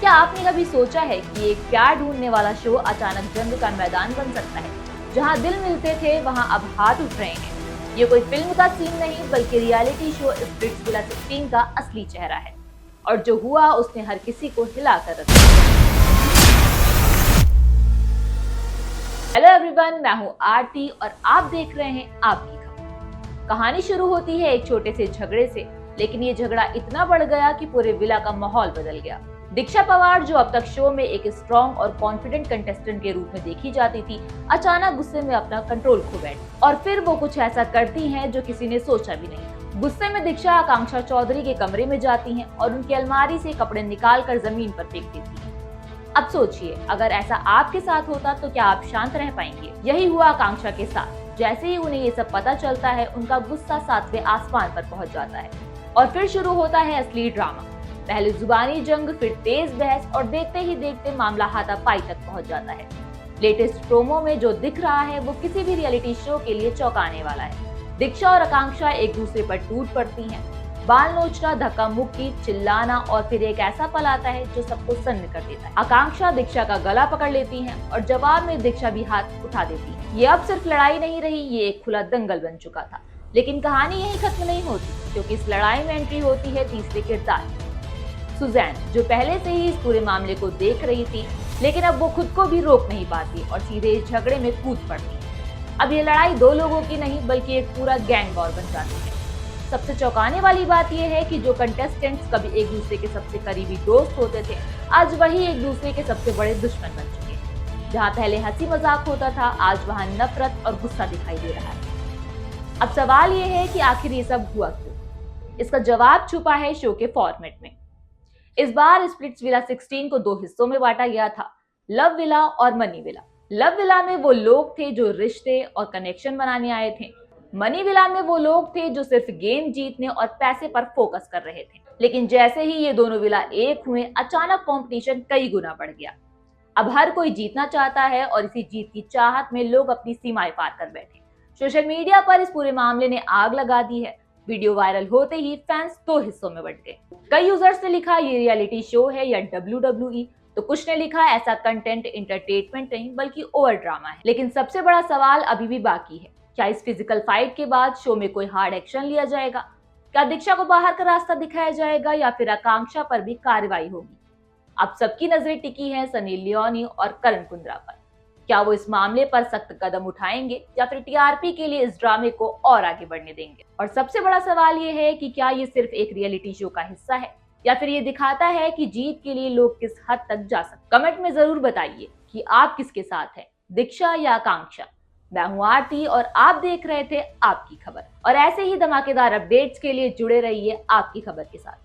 क्या आपने कभी सोचा है कि एक प्यार ढूंढने वाला शो अचानक जंग का मैदान बन सकता है? जहां दिल मिलते थे वहां अब हाथ उठ रहे हैं। ये कोई फिल्म का सीन नहीं बल्कि रियलिटी शो स्प्लिट्सविला 16 का असली चेहरा है। और जो हुआ उसने हर किसी को हिला कर रख दिया। हेलो एवरीवन, मैं हूँ आरती और आप देख रहे हैं आपकी खबर। कहानी शुरू होती है एक छोटे से झगड़े से, लेकिन ये झगड़ा इतना बढ़ गया कि पूरे विला का माहौल बदल गया। दीक्षा पवार, जो अब तक शो में एक स्ट्रॉन्ग और कॉन्फिडेंट कंटेस्टेंट के रूप में देखी जाती थी, अचानक गुस्से में अपना कंट्रोल खो बैठी और फिर वो कुछ ऐसा करती हैं जो किसी ने सोचा भी नहीं था। गुस्से में दीक्षा आकांक्षा चौधरी के कमरे में जाती हैं और उनकी अलमारी से कपड़े निकाल कर जमीन पर फेंक देती हैं। अब सोचिए, अगर ऐसा आपके साथ होता तो क्या आप शांत रह पाएंगे? यही हुआ आकांक्षा के साथ। जैसे ही उन्हें ये सब पता चलता है, उनका गुस्सा 7वें आसमान पर पहुंच जाता है और फिर शुरू होता है असली ड्रामा। पहले जुबानी जंग, फिर तेज बहस और देखते ही देखते मामला हाथापाई तक पहुंच जाता है। लेटेस्ट प्रोमो में जो दिख रहा है वो किसी भी रियलिटी शो के लिए चौंकाने वाला है। दीक्षा और आकांक्षा एक दूसरे पर टूट पड़ती हैं। बाल नोचना, धक्का मुक्की, चिल्लाना और फिर एक ऐसा पल आता है जो सबको सन्न कर देता है। आकांक्षा दीक्षा का गला पकड़ लेती हैं और जवाब में दीक्षा भी हाथ उठा देती है। ये अब सिर्फ लड़ाई नहीं रही, ये एक खुला दंगल बन चुका था। लेकिन कहानी यही खत्म नहीं होती, क्योंकि इस लड़ाई में एंट्री होती है तीसरे किरदार सुजैन, जो पहले से ही इस पूरे मामले को देख रही थी, लेकिन अब वो खुद को भी रोक नहीं पाती और सीधे इस झगड़े में कूद पड़ती है। अब ये लड़ाई दो लोगों की नहीं बल्कि एक पूरा गैंग वॉर बन जाती है। सबसे चौंकाने वाली बात यह है कि जो कंटेस्टेंट्स कभी एक दूसरे के सबसे करीबी दोस्त होते थे, आज वही एक दूसरे के सबसे बड़े दुश्मन बन चुके हैं। जहां पहले हंसी मजाक होता था, आज वहां नफरत और गुस्सा दिखाई दे रहा है। अब सवाल ये है कि आखिर ये सब हुआ क्यों? इसका जवाब छुपा है शो के फॉर्मेट में। इस बार स्प्लिट्सविला 16 को दो हिस्सों में बांटा गया था, लव विला और मनी विला। लव विला में वो लोग थे जो रिश्ते और कनेक्शन बनाने आए थे। मनी विला में वो लोग थे जो सिर्फ गेम जीतने और पैसे पर फोकस कर रहे थे। लेकिन जैसे ही ये दोनों विला एक हुए, अचानक कंपटीशन कई गुना बढ़ गया। अब हर कोई जीतना चाहता है और इसी जीत की चाहत में लोग अपनी सीमाएं पार कर बैठे। सोशल मीडिया पर इस पूरे मामले ने आग लगा दी है। वीडियो वायरल होते ही फैंस दो हिस्सों में बंट गए। कई यूजर्स ने लिखा ये रियलिटी शो है या WWE, तो कुछ ने लिखा ऐसा कंटेंट एंटरटेनमेंट नहीं बल्कि ओवर ड्रामा है। लेकिन सबसे बड़ा सवाल अभी भी बाकी है, क्या इस फिजिकल फाइट के बाद शो में कोई हार्ड एक्शन लिया जाएगा? क्या दीक्षा को बाहर का रास्ता दिखाया जाएगा या फिर आकांक्षा पर भी कार्रवाई होगी? अब सबकी नजरें टिकी हैं सनी लियोनी और करण कुंद्रा पर। क्या वो इस मामले पर सख्त कदम उठाएंगे या फिर टीआरपी के लिए इस ड्रामे को और आगे बढ़ने देंगे? और सबसे बड़ा सवाल ये है कि क्या ये सिर्फ एक रियलिटी शो का हिस्सा है या फिर ये दिखाता है कि जीत के लिए लोग किस हद तक जा सकते? कमेंट में जरूर बताइए कि आप किसके साथ हैं, दीक्षा या आकांक्षा। मैं हूं आरती और आप देख रहे थे आपकी खबर। और ऐसे ही धमाकेदार अपडेट्स के लिए जुड़े रहिए आपकी खबर के साथ।